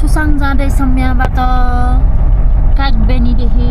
सुसाङ जाँदैछौँ यहाँबाट कागबेनीदेखि।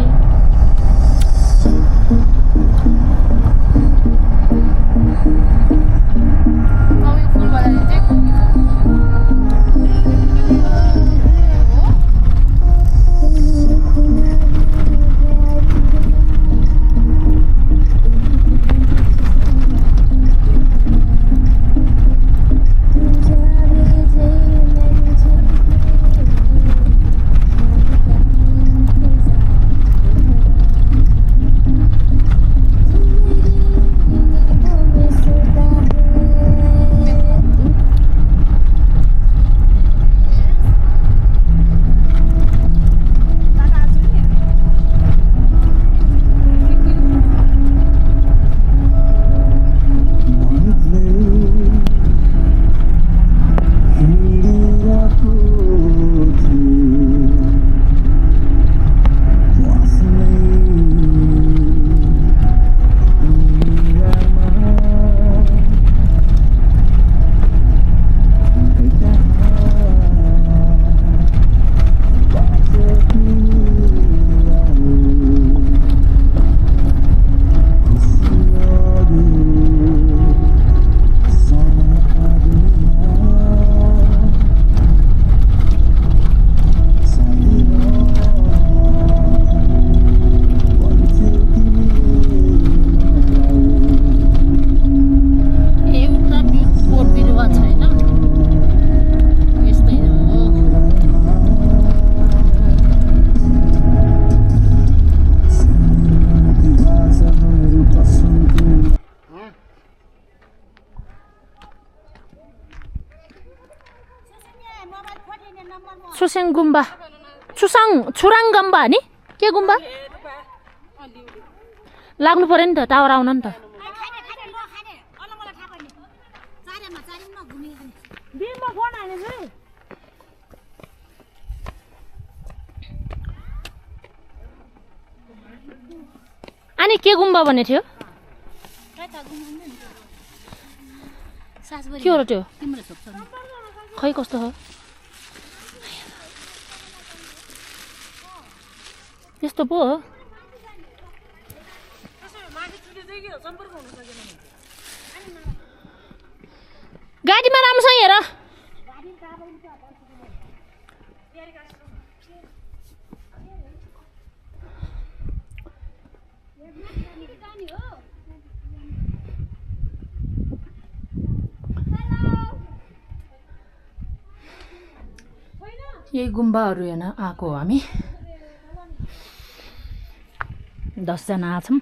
सुसेङ गुम्बा छुराङ गुम्बा नि के गुम्बा लाग्नु पर्यो नि त टावर आउन नि त। अनि के गुम्बा भन्ने थियो के हो र त्यो खै कस्तो हो यस्तो पो हो। गाडीमा राम्रोसँग हेर। यही गुम्बाहरू हेर्न आएको हो हामी 10 जना छौँ।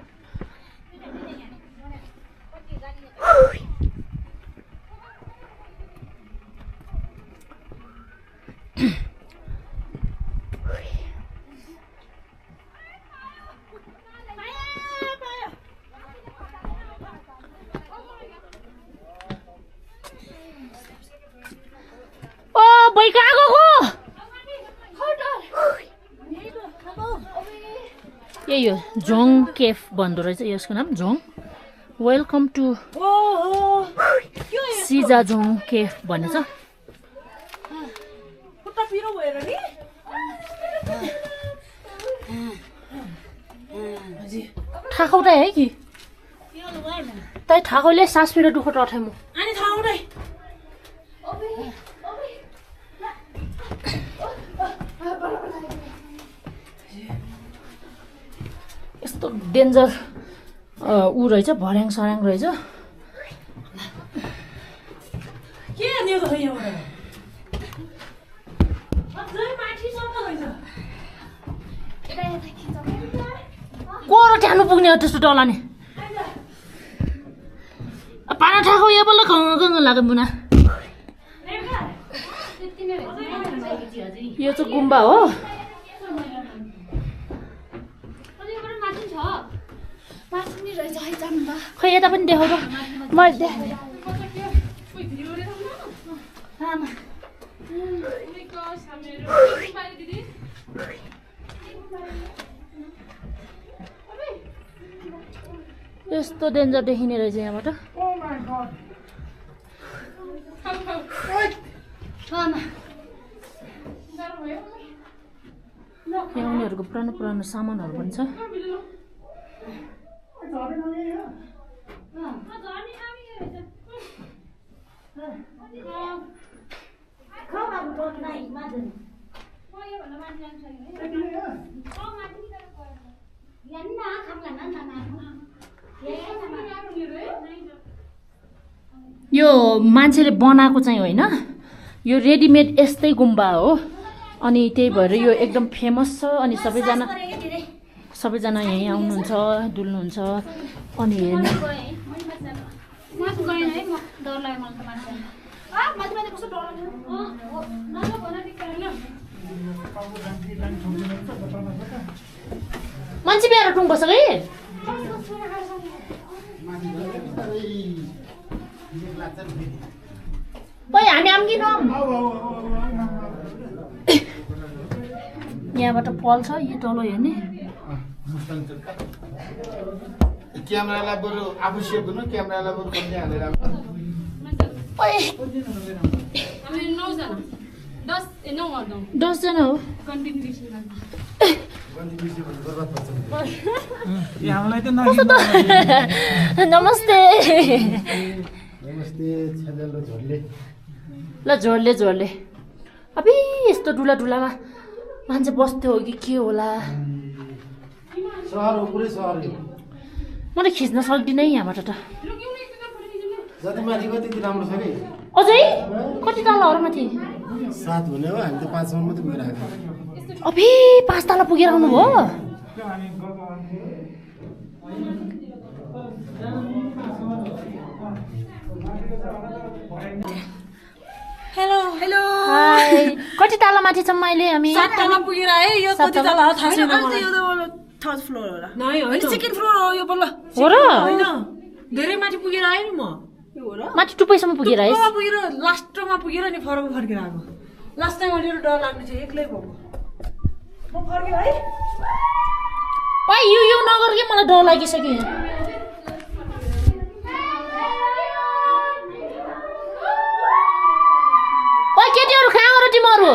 ओ बैका आगोको यही हो झोङ केफ भन्दो रहेछ यसको नाम झोङ। वेलकम टु सिजा झोङ केफ भनेछ। ठाकौटाइ है कि तै ठाकौले सास पिरो दुःख टर्थे म अनि ठाकौटाइ यस्तो डेन्जर ऊ रहेछ भर्याङ सर्याङ रहेछ। के नि हो यो कोरो ट्यानु पुग्ने हो त्यस्तो डलाने पाना ठाको यो बल्ल खङ लाग्यो मुना। यो चाहिँ गुम्बा हो। खै यता पनि देखाउ त मैले यस्तो डेन्जर देखिने रहेछ यहाँबाट। उनीहरूको पुरानो पुरानो सामानहरू पनि छ। यो मान्छेले बनाएको चाहिँ होइन, यो रेडिमेड यस्तै गुम्बा हो। अनि त्यही भएर यो एकदम फेमस छ। अनि सबैजना यहीँ आउनुहुन्छ, डुल्नुहुन्छ। अनि हेर्नु मान्छे बिहार टुङ बस्छ कि हामी आम्किनौँ। यहाँबाट पल छ, यो तल हेर्ने क्यामेरालाई बरु आफू सेभ गर्नु, क्यामेरालाई बरु कम्ती हालेर दसजना हो। नमस्ते ल झोरले झोरले अबि यस्तो डुला डुलामा मान्छे बस्थ्यो हो कि के होला। सहर हो, पुरै सहर हो। म त खिच्न सक्दिनँ यहाँबाट त। जति माथि त्यति राम्रो छ कि। अझै कति तलहरू माथि? 7 हुने हो, हामी त 5 सम्म मात्रै पुगेर आएको। अबि 5 तल पुगेर आउनु भयो। Hello hello hi. कति तल माथि छौँ अहिले हामी? 7 तला पुगेर आए। यो कति तला हो थाहा छैन मलाई। यो त थर्ड फ्लोर होला। नै होइन, सेकेन्ड फ्लोर हो यो बल्ल। हो र? होइन धेरै माथि पुगेर आए नि म। यो हो र? माथि टुप्पैसम्म पुगेर आइस? टुप्पोमा पुगेर लास्टमा पुगेर नि फर्केर आएको। लास्ट टाइम अलिअलि डर लाग्ने थियो, एक्लै भएको। म फर्केँ है। ओइ यो नगर के, मलाई डर लागिसक्यो। ओइ केटीहरू कहाँ हो र तिमीहरू?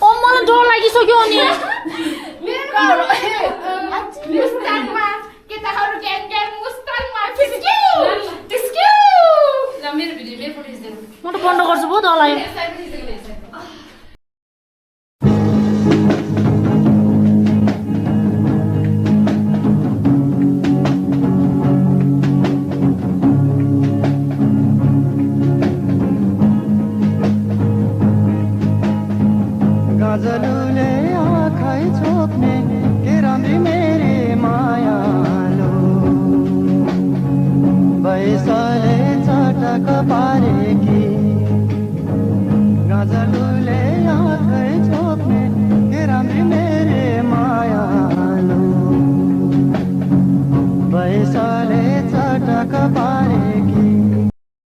ओ मलाई डर लागिसक्यो। अनि म त बन्द गर्छु भयो डर लाग्यो। गजलुले आँखै छोप्ने के राम्री मेरी मायालु बैसले चटक पारे